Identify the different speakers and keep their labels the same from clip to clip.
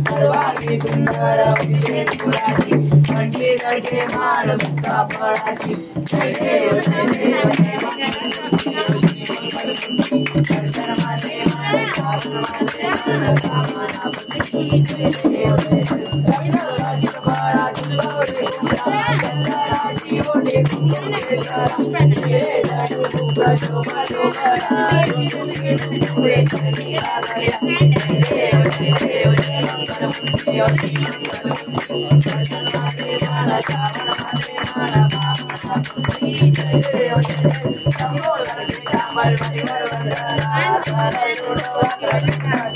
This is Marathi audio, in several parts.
Speaker 1: सर्वांगी सुंदर विशेषपुराची कंठी जळके मान मुक्ता फळाची जय देव जय देव दर्शन माझे मन शासन माझे मन कामना बुद्धी जय देव रविराजी फळा तुलवरे चंद्राची ओढे कुंकुमे करा शोभा शोभा शोभा तुवे चरणी आलया देव देव मंगल दर्शन माझे मन श्रावण माझे मन कामना बुद्धी जय देव शंभो ललितांबर परिवर वंदना सरळ सुडवंदना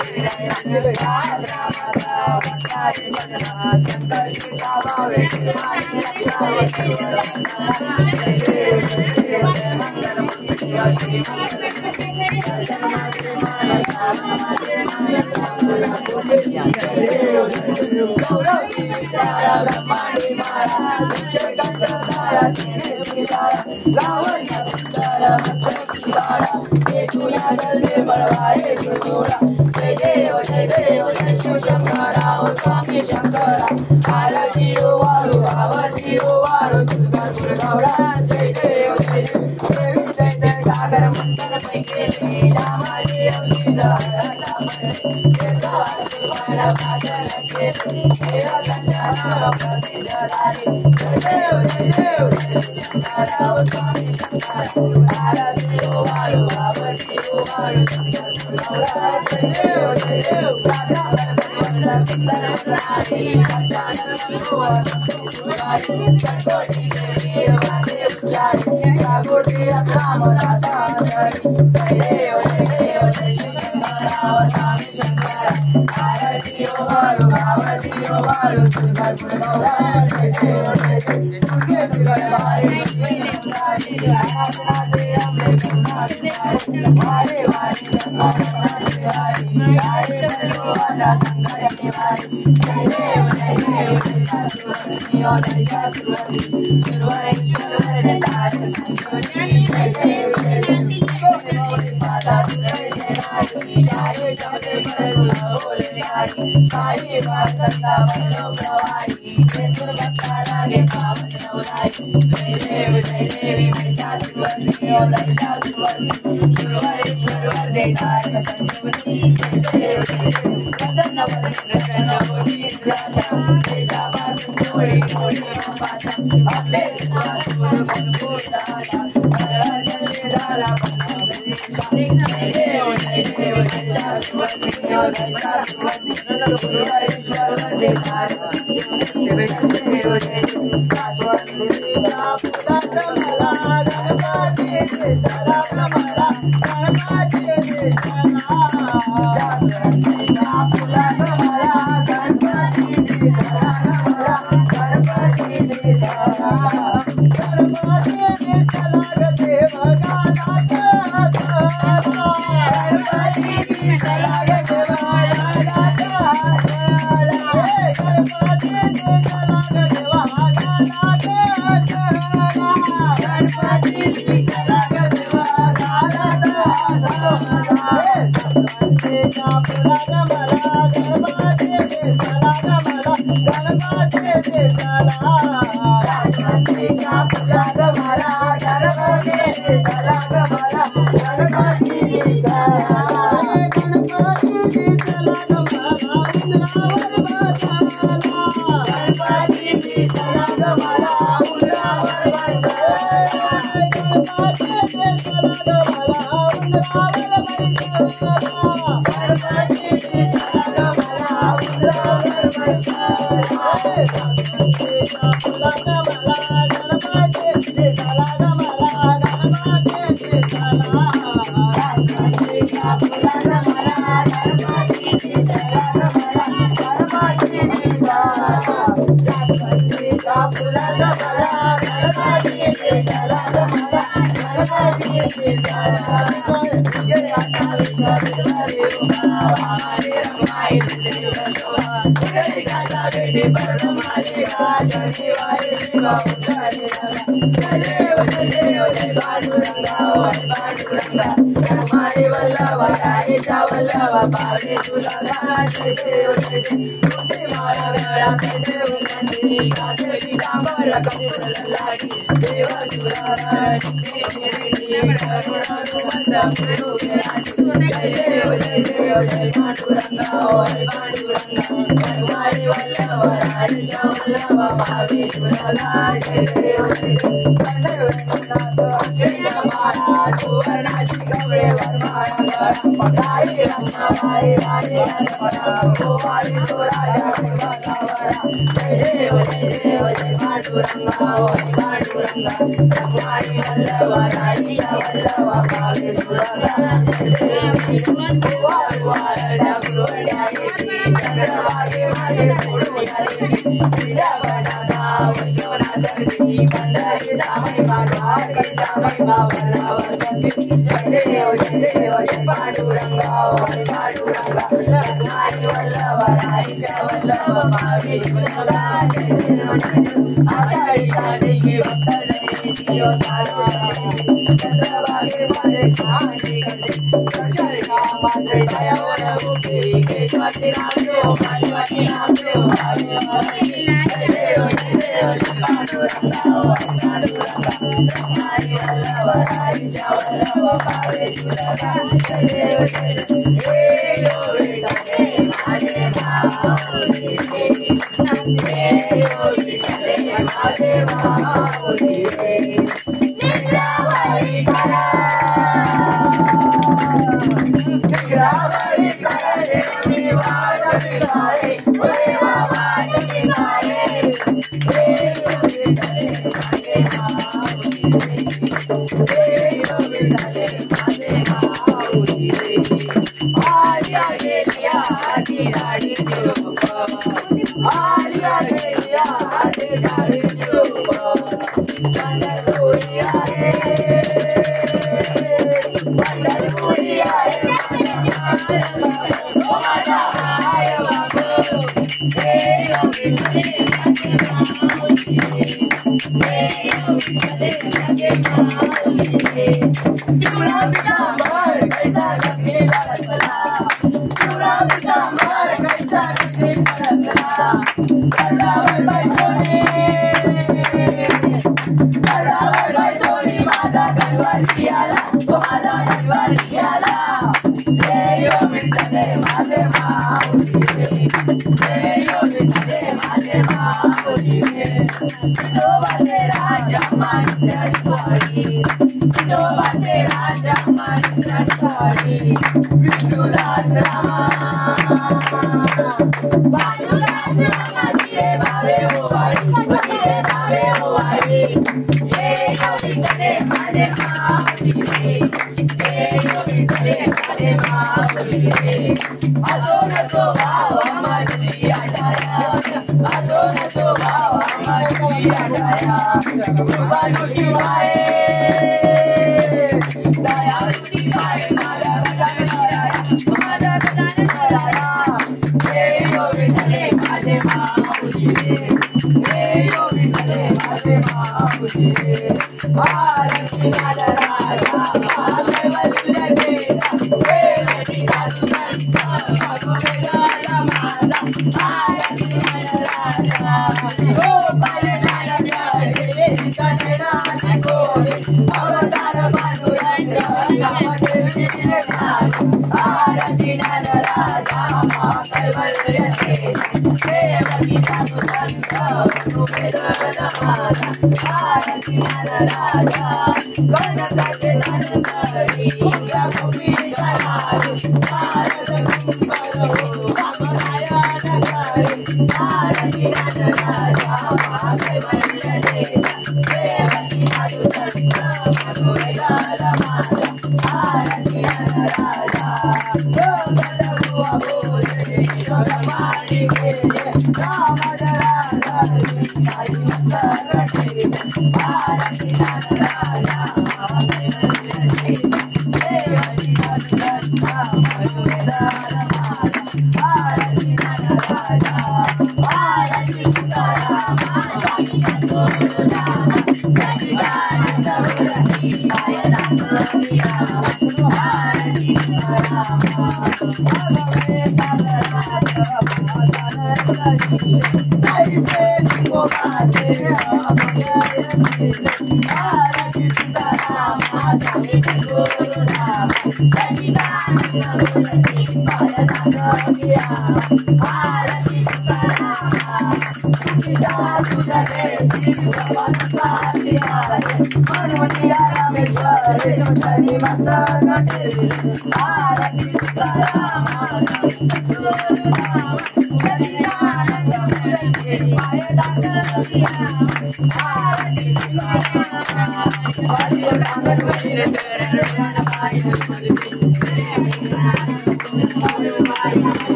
Speaker 1: शंकर सीता भावे स्वामी शंकरा आरती वाळू भावती वाळू तुझगापूर गौरा जय देव जय देवी जय जय सागर मंथन पैकी रामाची अवधीत स्वामी शंकरा आरती वाळू भावती वाळू तुझगापूर गौरा जय देव जय देव सुंदर रानी पंचानन चकोटी देवी वादे उच्चारी जागोटी रामदासा जय देव जय शिवशंकरा स्वामी शंकरा आरती वाळू भावती वाळू तुझगापूर गौरा जय देव जय दुर्गे दुर्गारी आराधना दे अमृत वारे वारे वारे वाला शंकर निवारी जय देव जय शाश्वती जय शाश्वती सर्वेश्वर ताज संकटी जय देव जय माता जय जय शब्द बोले शाही वासना बलो गवाई दुर्गता लागे पावन नवलाई जय देव जय देवी मैं शाश्वती जय शाश्वती सर्वेश्वर ताज संकटी जय देव प्रसन्न प्रसन्न बोली राजा देशापासून डोळे डोळे पाचा आपले गुरु गुरु दादा हरहरले झाला जय देव जय शाश्वती जय शाश्वती गुरुवारेश्वर वंदे भारत देव देव जय शाश्वती पुरा गणपती सदा मला गणपती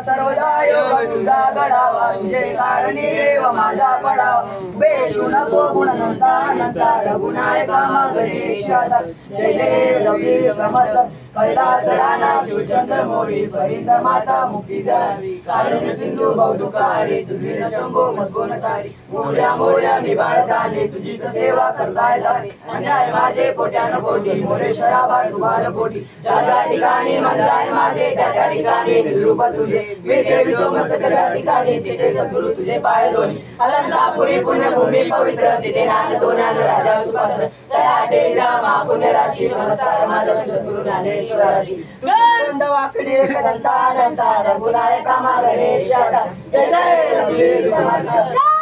Speaker 1: सर्वदा योग तुझा घडावा तुझे कारणी देव माझा पडावा बेशू नको गुण नंता नंता रघुनायका गणेश जय जय रवी समर्थ कैलास राणा शिवचंद्र मोरी परिंद माता मुक्ती जळावी कारण सिंधू बहुदुकारी तुझी न शंभो मजबून तारी मोर्या मोर्या निबाळ दाने तुझीच सेवा करताय दारी अन्याय माझे कोट्यान कोटी मोरेश्वरा बा तुभार कोटी ज्या ज्या ठिकाणी मन जाय माझे त्या त्या ठिकाणी निरूप तुझे मी ठेवितो मस्तक त्या ठिकाणी तिथे सद्गुरु तुझे पाय दोन्ही अलंकापुरी पुण्यभूमी पवित्र तिथे नाद दोन्यान राजा सुपात्र तया टेंडा महापुण्य राशी नमस्कार माझा सद्गुरु ज्ञानेश्वराशी तोंड वाकडी एकदंता अनंता रघुनायका गणेश जय जय रघुवीर समर्थ